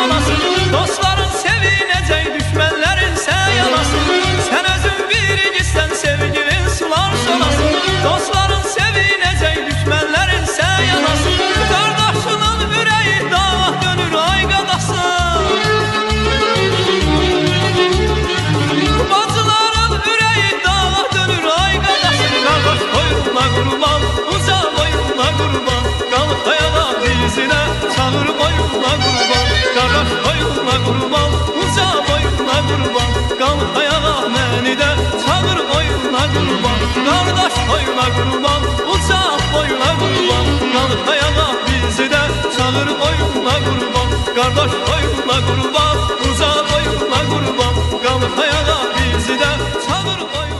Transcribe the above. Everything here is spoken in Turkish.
olasın. Dostların sevinecek, düşmenlerin sen yanasın. Sen özün bir gitsen sevgilin sular solasın. Dostların sevinecek, düşmenlerin sen yanasın. Kardeşinin yüreği dağa dönür ay qadasın. Bacıların yüreği dağa dönür ay qadasın. Kardeş boynuna qurban, uca boynuna qurban. Qalıb ayağa dizine, çağır boynuna qurban. Qardaş boynuna qurban, uca boynuna qurban. Qalıb ayağa məni də, çağır boynuna qurban. Qardaş boynuna qurban, uca boynuna qurban. Qalıb ayağa bizi də, çağır boynuna qurban. Qardaş boynuna qurban, uca boynuna qurban. Qalıb ayağa bizi də, çağır boynuna qurban.